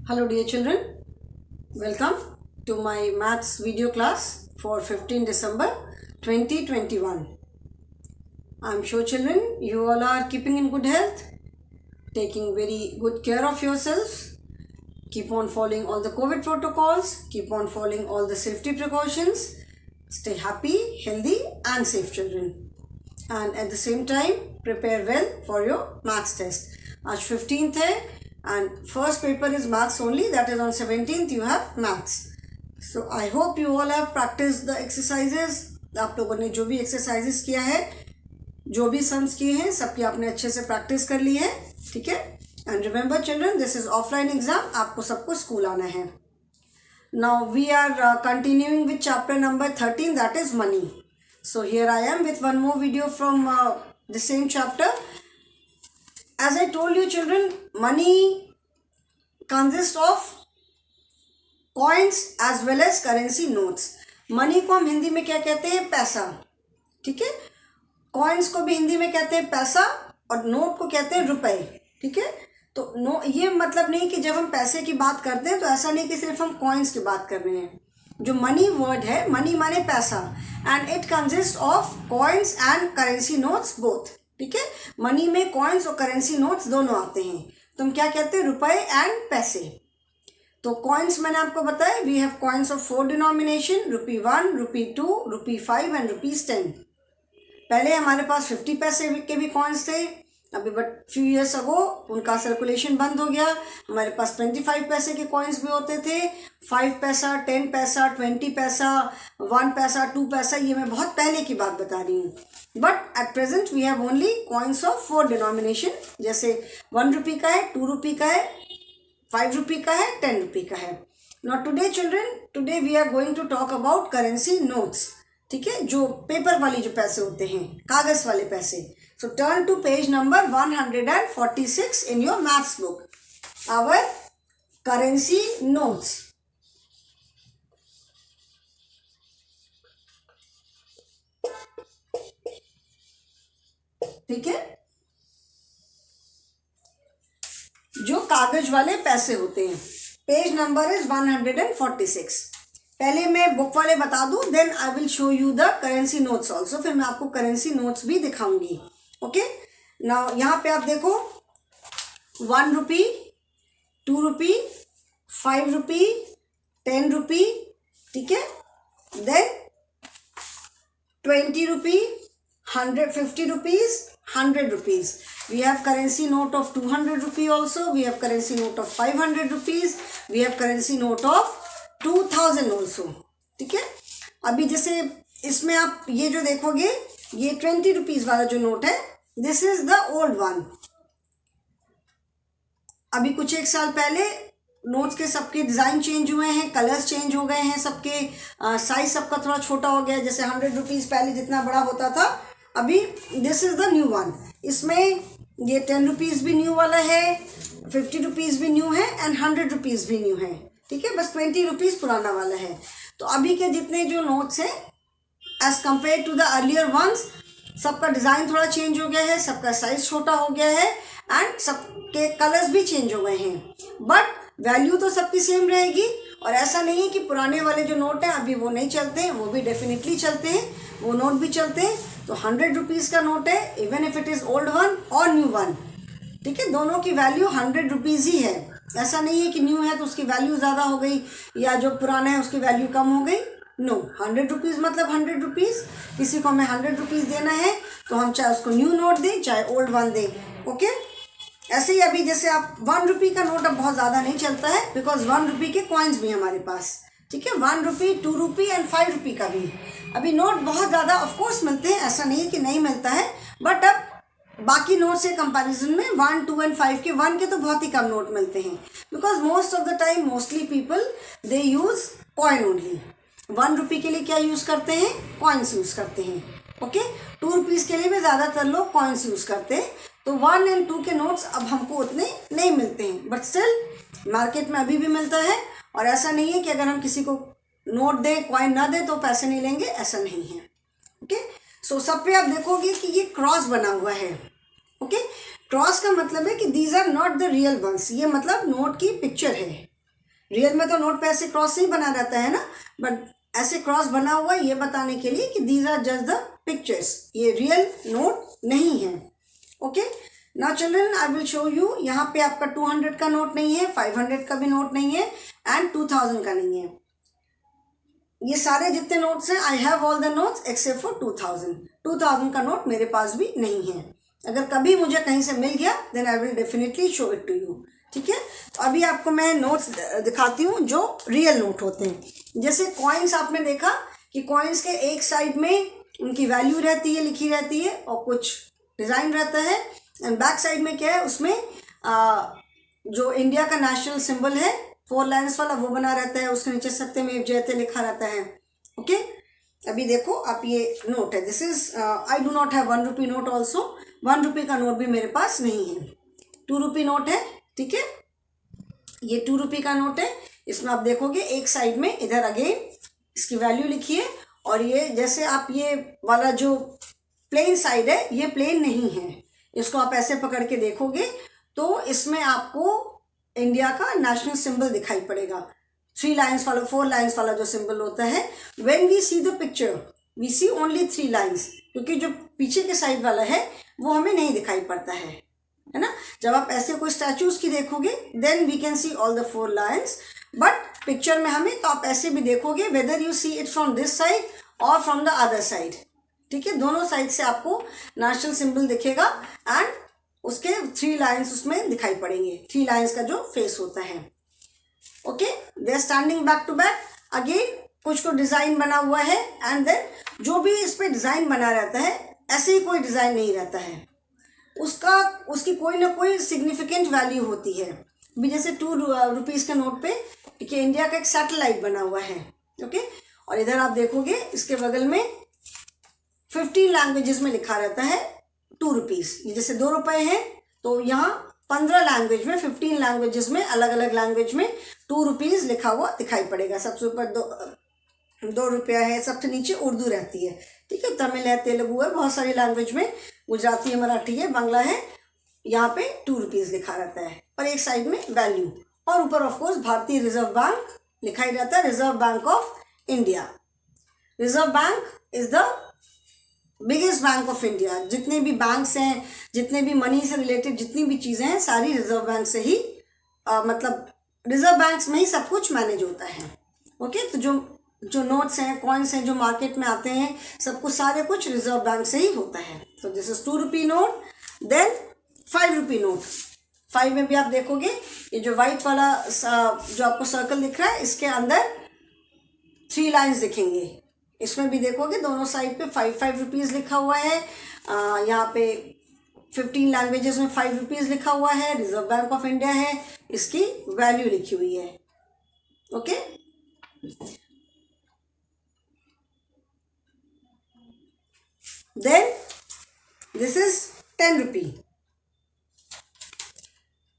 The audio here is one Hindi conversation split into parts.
Hello dear children, welcome to my maths video class for 15 December 2021. I am sure children you all are keeping in good health, taking very good care of yourselves, keep on following all the COVID protocols, keep on following all the safety precautions, stay happy, healthy and safe children. And at the same time prepare well for your maths test. आज 15th है and first paper is maths only, that is on 17th you have maths. So I hope you all have practiced the exercises. आप लोगों ने जो भी exercises किया है, जो भी sums किए हैं, सबकी आपने अच्छे से practice कर ली है, ठीक है? And remember children, this is offline exam, आपको सबको school आना है. Now we are continuing with chapter number 13, that is money. So here I am with one more video from the same chapter. As I told you children, money consists of coins as well as currency notes. Money को हम हिंदी में क्या कहते हैं? पैसा. ठीक है? कॉइन्स को भी हिंदी में कहते हैं पैसा और नोट को कहते हैं रुपए. ठीक है? तो ये मतलब नहीं कि जब हम पैसे की बात करते हैं तो ऐसा नहीं कि सिर्फ हम कॉइन्स की बात कर रहे हैं. जो मनी वर्ड है, मनी माने पैसा, and it consist of coins and currency notes both. ठीक है? मनी में कॉइन्स और करेंसी नोट्स दोनों आते हैं. तो हम क्या कहते हैं? रुपए एंड पैसे. तो कॉइन्स मैंने आपको बताया, we have coins of 4 denomination, ₹1, ₹2, ₹5 and ₹10. पहले हमारे पास 50 पैसे के भी कॉइन्स थे, अभी बट फ्यू ईयर्स अगो उनका सर्कुलेशन बंद हो गया. हमारे पास 25 पैसे के कॉइन्स भी होते थे, 5 पैसा, 10 पैसा, 20 पैसा, 1 पैसा, 2 पैसा. ये मैं बहुत पहले की बात बता रही हूँ. But at present we have only coins of 4 denomination. जैसे 1 रुपी का है, 2 रुपी का है, 5 रुपी का है, 10 रुपी का है. Now today children, today we are going to talk about currency notes. ठीक है? जो पेपर वाली जो पैसे होते हैं, कागज वाले पैसे. So turn to page number 146 in your maths book. Our currency notes. ठीक है? जो कागज वाले पैसे होते हैं. Page number is 146. पहले मैं बुक वाले बता दूं, then I will show you the currency notes also. फिर मैं आपको करेंसी नोट्स भी दिखाऊंगी. ओके, नाउ यहाँ पे आप देखो 1 रुपी, 2 रुपी, 5 रुपी, 10 रुपी. ठीक है? Then 20 rupee, 150 rupees, 100 rupees. We have currency note of 200 rupee also. We have currency note of 500 rupees. We have currency note of 2000 also. ठीक है? अभी जैसे इसमें आप ये जो देखोगे, ये 20 रुपीज वाला जो नोट है, this is the old one. अभी कुछ एक साल पहले नोट्स के सबके डिज़ाइन चेंज हुए हैं, कलर्स चेंज हो गए हैं, सबके साइज सबका थोड़ा छोटा हो गया. जैसे 100 रुपीज़ पहले जितना बड़ा होता था, अभी this is the new one. इसमें ये 10 रुपीज़ भी न्यू वाला है, 50 रुपीज़ भी न्यू है एंड 100 रुपीज़ भी न्यू है. ठीक है? बस 20 रुपीज़ पुराना वाला है. तो अभी के जितने जो नोट्स हैं as compared to the earlier ones, सबका डिज़ाइन थोड़ा चेंज हो गया है, सबका साइज छोटा हो गया है एंड सबके कलर्स भी चेंज हो गए हैं. बट वैल्यू तो सबकी सेम रहेगी. और ऐसा नहीं है कि पुराने वाले जो नोट हैं अभी वो नहीं चलते हैं, वो भी डेफिनेटली चलते हैं, वो नोट भी चलते हैं. तो 100 रुपीज़ का नोट है, even if it is old one और न्यू वन. ठीक है? दोनों की वैल्यू 100 रुपीज़ ही है. ऐसा नहीं है कि न्यू है तो उसकी वैल्यू ज़्यादा हो गई या जो पुराना है उसकी वैल्यू कम हो गई. नो, 100 रुपीज़ मतलब 100 रुपीज़. किसी को हमें 100 रुपीज़ देना है तो हम चाहे उसको न्यू नोट दें चाहे ओल्ड वन दें. ओके? ऐसे ही अभी जैसे आप 1 रुपी का नोट अब बहुत ज़्यादा नहीं चलता है, बिकॉज 1 रुपी के कॉइन्स भी हमारे पास. ठीक है? 1 रुपी, 2 रुपी एंड 5 रुपी का भी अभी नोट बहुत ज़्यादा ऑफकोर्स मिलते हैं, ऐसा नहीं है कि नहीं मिलता है. बट अब बाकी नोट से कंपैरिजन में 1, 2 एंड 5 के 1 के तो बहुत ही कम नोट मिलते हैं. Because most of the time mostly people they use coin only. 1 रुपी के लिए क्या यूज़ करते हैं? कॉइन्स यूज़ करते हैं. ओके? 2 रुपीज़ के लिए भी ज़्यादातर लोग कॉइन्स यूज़ करते हैं. तो 1 एंड 2 के नोट्स अब हमको उतने नहीं मिलते हैं, बट स्टिल मार्केट में अभी भी मिलता है. और ऐसा नहीं है कि अगर हम किसी को नोट दें, कॉइन ना दें तो पैसे नहीं लेंगे, ऐसा नहीं है. ओके? सो सब पे आप देखोगे कि ये क्रॉस बना हुआ है. ओके? क्रॉस का मतलब है कि these are not the real ones. ये मतलब नोट की पिक्चर है. रियल में तो नोट पे ऐसे क्रॉस नहीं बना रहता है ना, बट ऐसे क्रॉस बना हुआ है ये बताने के लिए कि these are just the pictures, ये रियल नोट नहीं है। Okay, now children I will show you. यहाँ पे आपका 200 का नोट नहीं है, 500 का भी नोट नहीं है, एंड 2000 का नहीं है। ये सारे जितने नोट्स हैं, I have all the notes except for 2000। 2000 का नोट मेरे पास भी नहीं है। अगर कभी मुझे कहीं से मिल गया then I will definitely show it to you. ठीक है, तो अभी आपको मैं नोट्स दिखाती हूँ जो रियल नोट होते हैं। जैसे कॉइन्स आपने देखा कि कॉइन्स के एक साइड में उनकी वैल्यू रहती है, लिखी रहती है, और कुछ डिज़ाइन रहता है, एंड बैक साइड में क्या है, उसमें जो इंडिया का नेशनल सिंबल है 4 लाइन्स वाला वो बना रहता है, उसके नीचे सत्यमेव जयते लिखा रहता है। ओके, अभी देखो आप, ये नोट है, this is I do not have 1 rupee note also. 1 रुपी का नोट भी मेरे पास नहीं है। 2 रुपी नोट है, ठीक है, ये 2 रुपी का नोट है। इसमें आप देखोगे एक साइड में इधर अगेन इसकी वैल्यू लिखी है, और ये जैसे आप ये वाला जो प्लेन साइड है ये प्लेन नहीं है, इसको आप ऐसे पकड़ के देखोगे तो इसमें आपको इंडिया का नेशनल सिंबल दिखाई पड़ेगा। 3 लाइन्स वाला, 4 लाइन्स वाला जो सिंबल होता है, when we see the picture we see only 3 lines, क्योंकि जो पीछे के साइड वाला है वो हमें नहीं दिखाई पड़ता है ना। जब आप ऐसे कोई स्टैचूज की देखोगे then we can see all the 4 lines, but picture में हमें तो आप ऐसे भी देखोगे whether you see it from this side और फ्रॉम द अदर साइड। ठीक है, दोनों साइड से आपको नेशनल सिंबल दिखेगा, एंड उसके 3 लाइन्स उसमें दिखाई पड़ेंगे, 3 लाइन्स का जो फेस होता है। Okay, they are standing back to back. Again कुछ को डिज़ाइन बना हुआ है, एंड देन जो भी इस पर डिज़ाइन बना रहता है ऐसे ही कोई डिज़ाइन नहीं रहता है, उसकी कोई ना कोई सिग्निफिकेंट वैल्यू होती है। भी जैसे 2 रुपीज़ के नोट पे कि इंडिया का एक सैटेलाइट बना हुआ है। ओके, और इधर आप देखोगे इसके बगल में 15 लैंग्वेजेस में लिखा रहता है 2 रुपीज़। ये जैसे 2 रुपए हैं तो यहाँ 15 लैंग्वेज में, 15 लैंग्वेजेस में, अलग अलग लैंग्वेज में 2 रुपीज़ लिखा हुआ दिखाई पड़ेगा। सबसे ऊपर 2 रुपया है, सबसे नीचे उर्दू रहती है। ठीक है, तमिल है, तेलुगु है, बहुत सारी लैंग्वेज में, गुजराती है, मराठी है, बांग्ला है, यहाँ पे 2 रुपीज़ लिखा रहता है, और एक साइड में वैल्यू, और ऊपर ऑफकोर्स भारतीय रिजर्व बैंक लिखा ही रहता है, reserve bank of India. Reserve bank is the biggest bank of India. जितने भी बैंक्स हैं, जितने भी मनी से रिलेटेड जितनी भी चीज़ें हैं, सारी रिजर्व बैंक से ही मतलब रिजर्व बैंक्स में ही सब कुछ मैनेज होता है। ओके, तो जो नोट्स हैं, कॉइन्स हैं, जो मार्केट में आते हैं, सब कुछ सारे कुछ रिजर्व बैंक से ही होता है। तो this is 2 rupee note. Then 5 rupee note. 5 में भी आप देखोगे ये जो वाइट वाला जो आपको सर्कल दिख रहा है, इसके अंदर 3 लाइन्स दिखेंगे। इसमें भी देखोगे दोनों साइड पे 5 रुपीज़ लिखा हुआ है। यहाँ पे 15 लैंग्वेजेस में 5 रुपीज़ लिखा हुआ है, रिजर्व बैंक ऑफ इंडिया है, इसकी वैल्यू लिखी हुई है। ओके, देन दिस इज 10 रुपी।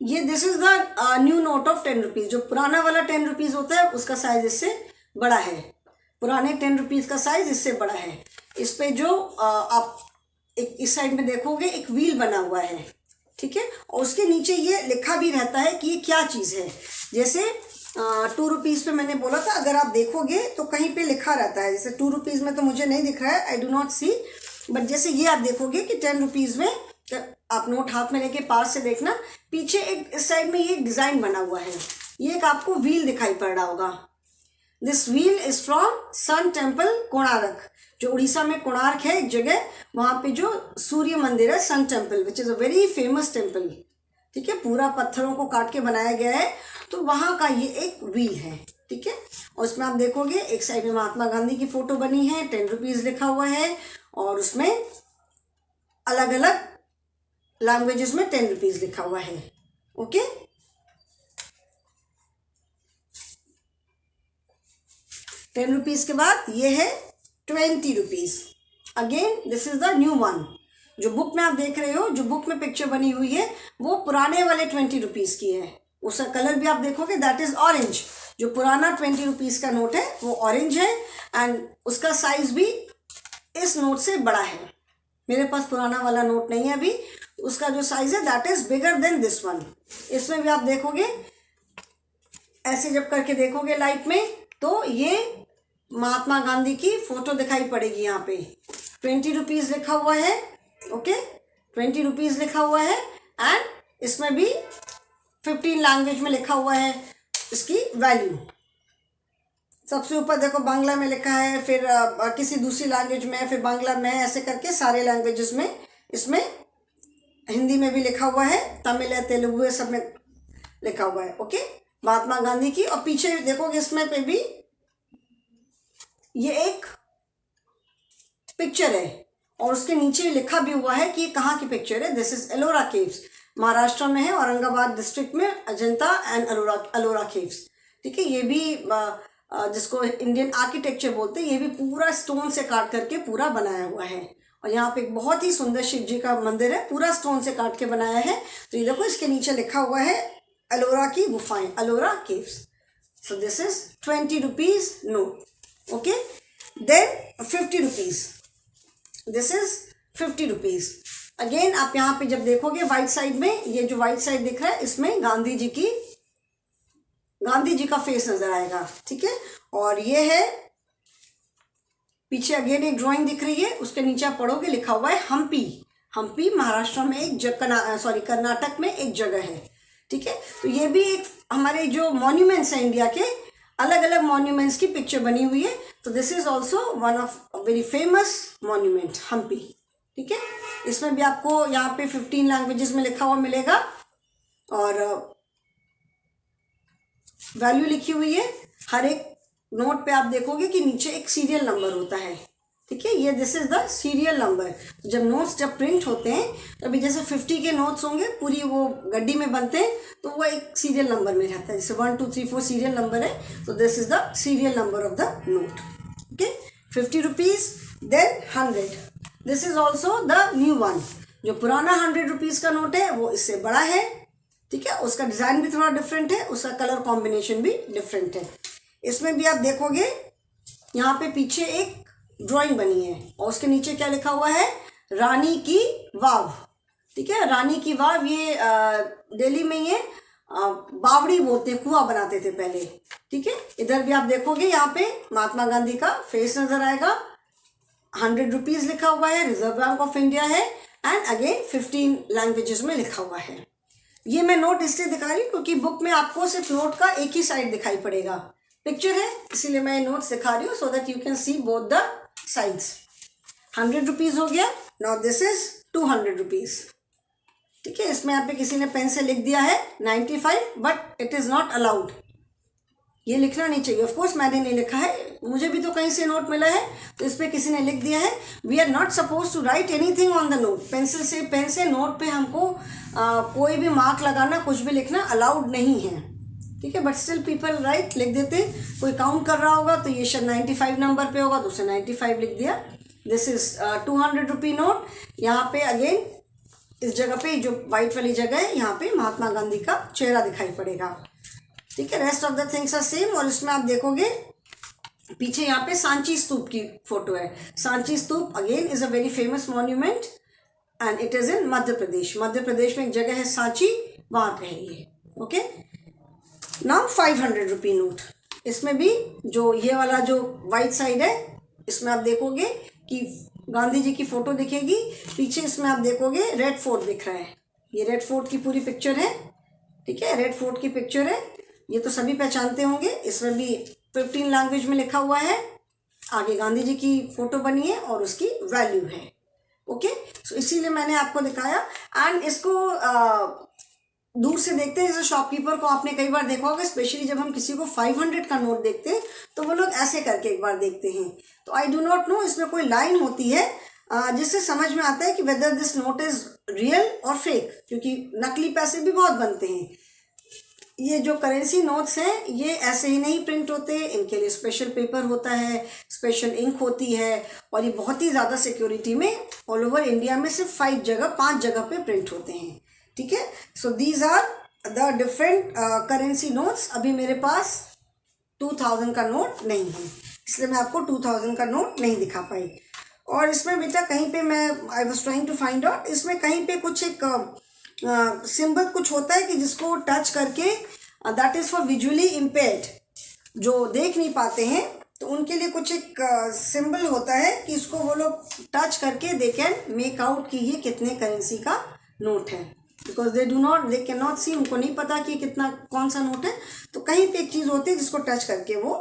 ये this is the new note of 10 rupees. जो पुराना वाला 10 रुपीज़ होता है उसका साइज इससे बड़ा है, पुराने 10 रुपीज़ का साइज इससे बड़ा है। इस पे जो आप एक इस साइड में देखोगे एक व्हील बना हुआ है, ठीक है, और उसके नीचे ये लिखा भी रहता है कि ये क्या चीज़ है। जैसे 2 रुपीज़ पे मैंने बोला था, अगर आप देखोगे तो कहीं पे लिखा रहता है, जैसे 2 रुपीज़ में तो मुझे नहीं दिख रहा है, I do not see, but जैसे ये आप देखोगे कि 10 रुपीज़ में, आप नोट हाथ में लेके पास से देखना, पीछे एक इस साइड में ये डिज़ाइन बना हुआ है, ये एक आपको व्हील दिखाई पड़ रहा होगा। This wheel is from sun temple Konark, जो उड़ीसा में कोणार्क है एक जगह, वहाँ पे जो सूर्य मंदिर है, sun temple, which is a very famous temple. ठीक है, पूरा पत्थरों को काट के बनाया गया है, तो वहाँ का ये एक व्हील है। ठीक है, और उसमें आप देखोगे एक साइड में महात्मा गांधी की फोटो बनी है, 10 रुपीज़ लिखा हुआ है, और उसमें अलग अलग लैंग्वेजेस में 10 रुपीज़ लिखा हुआ है। ओके, ₹10 के बाद ये है 20 rupees. Again this is the new one. जो बुक में आप देख रहे हो, जो बुक में पिक्चर बनी हुई है, वो पुराने वाले 20 रुपीज़ की है। उसका कलर भी आप देखोगे दैट इज ऑरेंज। जो पुराना 20 रुपीज़ का नोट है वो ऑरेंज है, एंड उसका साइज भी इस नोट से बड़ा है। मेरे पास पुराना वाला नोट नहीं है अभी, उसका जो साइज है that is bigger than this one. इसमें भी आप देखोगे ऐसे जब करके देखोगे लाइट में तो ये महात्मा गांधी की फोटो दिखाई पड़ेगी। यहाँ पे 20 रुपीज़ लिखा हुआ है। ओके, 20 रुपीज़ लिखा हुआ है एंड इसमें भी 15 लैंग्वेज में लिखा हुआ है इसकी वैल्यू। सबसे ऊपर देखो बांग्ला में लिखा है, फिर किसी दूसरी लैंग्वेज में, फिर बांग्ला में, ऐसे करके सारे लैंग्वेजेस में, इसमें हिंदी में भी लिखा हुआ है, तमिल है, तेलुगु है, सब में लिखा हुआ है। ओके, महात्मा गांधी की। और पीछे देखोगे इसमें पे भी ये एक पिक्चर है और उसके नीचे लिखा भी हुआ है कि ये कहाँ की पिक्चर है। This is Ellora caves, Maharashtra में है, औरंगाबाद डिस्ट्रिक्ट में, अजंता एंड एलोरा केव्स। ठीक है, ये भी जिसको इंडियन आर्किटेक्चर बोलते हैं, ये भी पूरा स्टोन से काट करके पूरा बनाया हुआ है। और यहाँ पे एक बहुत ही सुंदर शिव जी का मंदिर है, पूरा स्टोन से काट के बनाया है। तो ये देखो इसके नीचे लिखा हुआ है एलोरा की गुफाएं, Ellora caves. So this is 20 rupees note. Okay, then 50 rupees, this is 50 rupees. Again आप यहाँ पे जब देखोगे वाइट साइड में, ये जो वाइट साइड दिख रहा है इसमें गांधी जी का फेस नजर आएगा। ठीक है, और ये है पीछे अगेन एक ड्राइंग दिख रही है, उसके नीचे आप पढ़ोगे लिखा हुआ है हम्पी महाराष्ट्र में एक कर्नाटक में एक जगह है। ठीक है, तो ये भी एक हमारे जो मॉन्यूमेंट्स हैं इंडिया के, अलग अलग मॉन्यूमेंट्स की पिक्चर बनी हुई है। तो this is also one of very famous monument Hampi. ठीक है, इसमें भी आपको यहाँ पे 15 लैंग्वेजेस में लिखा हुआ मिलेगा और वैल्यू लिखी हुई है। हर एक नोट पे आप देखोगे कि नीचे एक सीरियल नंबर होता है। ठीक है, ये this is the serial number. जब नोट्स जब प्रिंट होते हैं तो अभी जैसे 50 के नोट्स होंगे, पूरी वो गड्डी में बनते हैं, तो वो एक सीरियल नंबर में रहता है, जैसे 1 2 3 4 सीरियल नंबर है, तो this is the serial number of the note. Okay, 50 rupees. Then 100, this is also the new one. जो पुराना 100 रुपीज का नोट है वो इससे बड़ा है। ठीक है, उसका डिजाइन भी थोड़ा डिफरेंट है, उसका कलर कॉम्बिनेशन भी डिफरेंट है। इसमें भी आप देखोगे यहाँ पे पीछे एक ड्राइंग बनी है और उसके नीचे क्या लिखा हुआ है, रानी की वाव। ठीक है, रानी की वाव, ये दिल्ली में ये बावड़ी बोलते हैं, कुआं बनाते थे पहले। ठीक है, इधर भी आप देखोगे यहाँ पे महात्मा गांधी का फेस नजर आएगा। 100 रुपीज लिखा हुआ है, रिजर्व बैंक ऑफ इंडिया है एंड अगेन 15 लैंग्वेजेस में लिखा हुआ है। ये मैं नोट इसलिए दिखा रही हूँ क्योंकि बुक में आपको सिर्फ नोट का एक ही साइड दिखाई पड़ेगा, पिक्चर है, इसीलिए मैं नोट्स दिखा रही हूँ so that you can C both the sides. 100 rupees हो गया। Now this is 200 rupees. ठीक है, इसमें यहाँ पे किसी ने पेन से लिख दिया है 95, but it is not allowed, ये लिखना नहीं चाहिए। ऑफ कोर्स मैंने नहीं लिखा है, मुझे भी तो कहीं से नोट मिला है, तो इस पर किसी ने लिख दिया है। We are not suppose to write anything on the note. Pencil से, पेन से नोट पे हमको कोई भी मार्क लगाना, कुछ भी लिखना अलाउड नहीं है। ठीक है, बट स्टिल पीपल राइट, लिख देते। कोई काउंट कर रहा होगा तो ये शायद 95 नंबर पे होगा तो उसे 95 लिख दिया। This is 200 rupee note. यहाँ पे अगेन इस जगह पे जो वाइट वाली जगह है, यहाँ पे महात्मा गांधी का चेहरा दिखाई पड़ेगा। ठीक है, rest of the things are same. और इसमें आप देखोगे पीछे यहाँ पे सांची स्तूप की फोटो है। Sanchi stupa again is a very famous monument and it is in Madhya Pradesh. Madhya Pradesh में एक जगह है सांची, वहां पे है ये। Okay, now 500 rupee note. इसमें भी जो ये वाला जो वाइट साइड है, इसमें आप देखोगे कि गांधी जी की फोटो दिखेगी। पीछे इसमें आप देखोगे रेड फोर्ट दिख रहा है, ये रेड फोर्ट की पूरी पिक्चर है। ठीक है, रेड फोर्ट की पिक्चर है, ये तो सभी पहचानते होंगे। इसमें भी 15 लैंग्वेज में लिखा हुआ है, आगे गांधी जी की फोटो बनी है और उसकी वैल्यू है। ओके, सो इसीलिए मैंने आपको दिखाया। एंड इसको दूर से देखते हैं, जैसे शॉपकीपर को आपने कई बार देखा होगा, स्पेशली जब हम किसी को 500 का नोट देखते हैं तो वो लोग ऐसे करके एक बार देखते हैं। तो आई डू नॉट नो, इसमें कोई लाइन होती है जिससे समझ में आता है कि whether this note is real और फेक, क्योंकि नकली पैसे भी बहुत बनते हैं। ये जो करेंसी नोट्स हैं ये ऐसे ही नहीं प्रिंट होते, इनके लिए स्पेशल पेपर होता है, स्पेशल इंक होती है, और ये बहुत ही ज़्यादा सिक्योरिटी में ऑल ओवर इंडिया में सिर्फ 5 जगह पे प्रिंट होते हैं। ठीक है, so these are the different currency notes. अभी मेरे पास 2000 का नोट नहीं है, इसलिए मैं आपको 2000 का नोट नहीं दिखा पाई। और इसमें बेटा कहीं पे मैं I was trying to find out, इसमें कहीं पे कुछ एक सिंबल कुछ होता है कि जिसको टच करके that is for visually impaired, जो देख नहीं पाते हैं तो उनके लिए कुछ एक सिंबल होता है कि इसको वो लोग टच करके दे कैन मेक आउट कि ये कितने करेंसी का नोट है, बिकॉज दे कैन नॉट सी, उनको नहीं पता कि कितना कौन सा नोट है, तो कहीं पे एक चीज़ होती है जिसको टच करके वो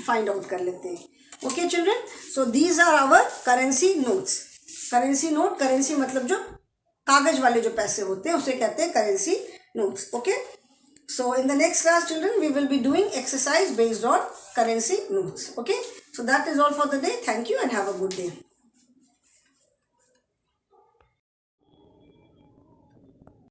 फाइंड आउट कर लेते हैं. Okay children, so these are our currency notes. Currency note, currency मतलब जो कागज वाले जो पैसे होते हैं उसे कहते हैं currency notes. Okay, so in the next class children we will be doing exercise based on currency notes. Okay, so that is all for the day. Thank you and have a good day.